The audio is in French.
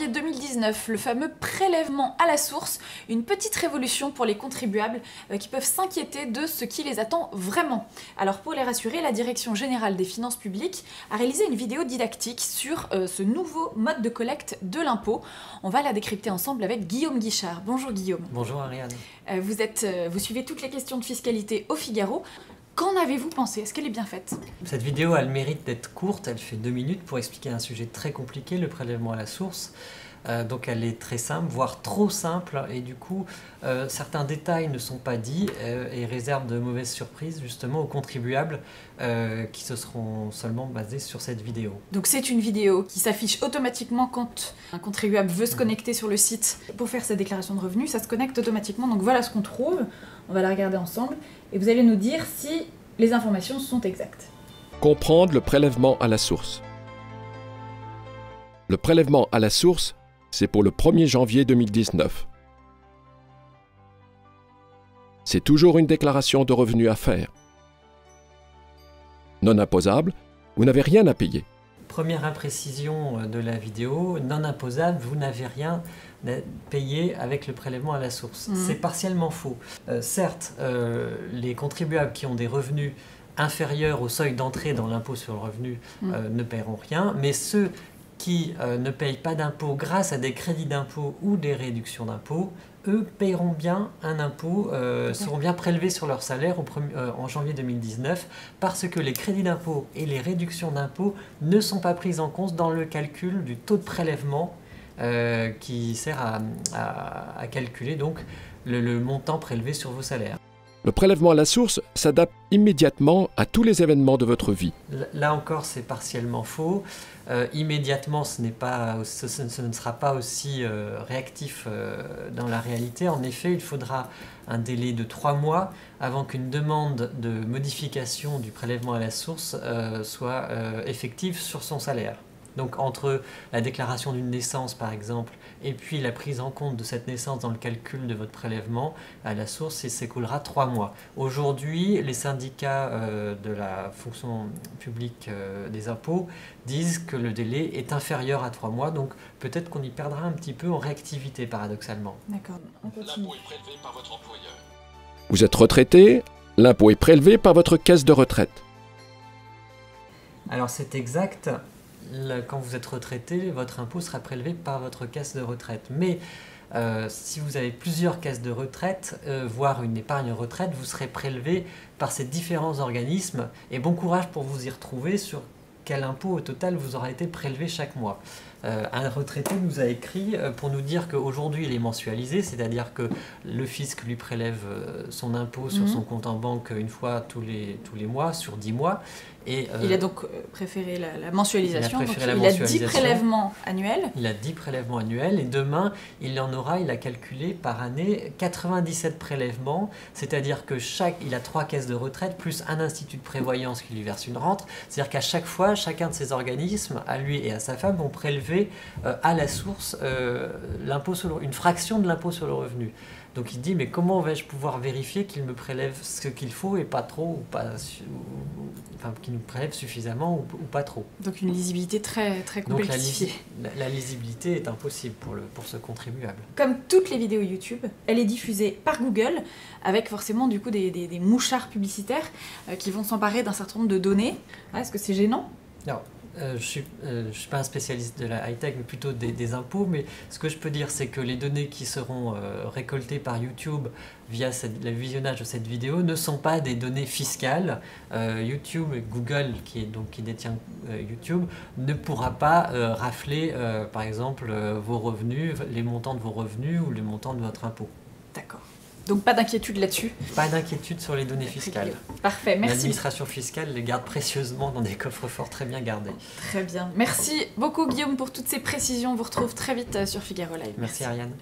janvier 2019, le fameux prélèvement à la source, une petite révolution pour les contribuables qui peuvent s'inquiéter de ce qui les attend vraiment. Alors pour les rassurer, la Direction générale des finances publiques a réalisé une vidéo didactique sur ce nouveau mode de collecte de l'impôt. On va la décrypter ensemble avec Guillaume Guichard. Bonjour Guillaume. Bonjour Ariane. Vous suivez toutes les questions de fiscalité au Figaro. Qu'en avez-vous pensé? Est-ce qu'elle est bien faite? Cette vidéo a le mérite d'être courte, elle fait 2 minutes pour expliquer un sujet très compliqué, le prélèvement à la source. Donc elle est très simple, voire trop simple, et du coup certains détails ne sont pas dits et réservent de mauvaises surprises justement aux contribuables qui se seront seulement basés sur cette vidéo. Donc c'est une vidéo qui s'affiche automatiquement quand un contribuable veut se connecter sur le site pour faire sa déclaration de revenus, ça se connecte automatiquement, donc voilà ce qu'on trouve, on va la regarder ensemble, et vous allez nous dire si les informations sont exactes. Comprendre le prélèvement à la source. Le prélèvement à la source, c'est pour le 1er janvier 2019. C'est toujours une déclaration de revenus à faire. Non imposable, vous n'avez rien à payer. Première imprécision de la vidéo, non imposable, vous n'avez rien à payer avec le prélèvement à la source. C'est partiellement faux. Certes, les contribuables qui ont des revenus inférieurs au seuil d'entrée dans l'impôt sur le revenu ne paieront rien, mais ceux qui ne payent pas d'impôt grâce à des crédits d'impôt ou des réductions d'impôt, eux paieront bien un impôt, seront bien prélevés sur leur salaire en janvier 2019 parce que les crédits d'impôt et les réductions d'impôt ne sont pas prises en compte dans le calcul du taux de prélèvement qui sert à calculer donc le montant prélevé sur vos salaires. Le prélèvement à la source s'adapte immédiatement à tous les événements de votre vie. Là encore, c'est partiellement faux. Immédiatement, ce ne sera pas aussi réactif dans la réalité. En effet, il faudra un délai de 3 mois avant qu'une demande de modification du prélèvement à la source soit effective sur son salaire. Donc entre la déclaration d'une naissance par exemple et puis la prise en compte de cette naissance dans le calcul de votre prélèvement à la source, il s'écoulera 3 mois. Aujourd'hui, les syndicats de la fonction publique des impôts disent que le délai est inférieur à 3 mois, donc peut-être qu'on y perdra un petit peu en réactivité paradoxalement. D'accord, on continue. L'impôt est prélevé par votre employeur. Vous êtes retraité, l'impôt est prélevé par votre caisse de retraite. Alors c'est exact. Quand vous êtes retraité, votre impôt sera prélevé par votre caisse de retraite. Mais si vous avez plusieurs caisses de retraite, voire une épargne retraite, vous serez prélevé par ces différents organismes. Et bon courage pour vous y retrouver sur quel impôt au total vous aura été prélevé chaque mois. Un retraité nous a écrit pour nous dire qu'aujourd'hui il est mensualisé, c'est-à-dire que le fisc lui prélève son impôt sur son compte en banque une fois tous les mois, sur 10 mois. Et, il a donc préféré la mensualisation, il a 10 prélèvements annuels. Il a 10 prélèvements annuels et demain il a calculé par année 97 prélèvements, c'est-à-dire que il a 3 caisses de retraite plus un institut de prévoyance qui lui verse une rente, c'est-à-dire qu'à chaque fois, chacun de ces organismes, à lui et à sa femme, vont prélever à la source une fraction de l'impôt sur le revenu. Donc il dit mais comment vais-je pouvoir vérifier qu'il me prélève ce qu'il faut et pas trop, qu'il nous prélève suffisamment ou pas trop. Donc une lisibilité très complexifiée. Donc la lisibilité est impossible pour ce contribuable. Comme toutes les vidéos YouTube, elle est diffusée par Google avec forcément du coup des mouchards publicitaires qui vont s'emparer d'un certain nombre de données. Est-ce que c'est gênant? Non. Je ne suis pas un spécialiste de la high-tech, mais plutôt des impôts. Mais ce que je peux dire, c'est que les données qui seront récoltées par YouTube via le visionnage de cette vidéo ne sont pas des données fiscales. YouTube et Google, qui détient YouTube, ne pourra pas rafler, par exemple, vos revenus, les montants de vos revenus ou les montants de votre impôt. D'accord. Donc pas d'inquiétude là-dessus. Pas d'inquiétude sur les données fiscales. Parfait, merci. L'administration fiscale les garde précieusement dans des coffres forts très bien gardés. Très bien. Merci beaucoup Guillaume pour toutes ces précisions. On vous retrouve très vite sur Figaro Live. Merci Ariane.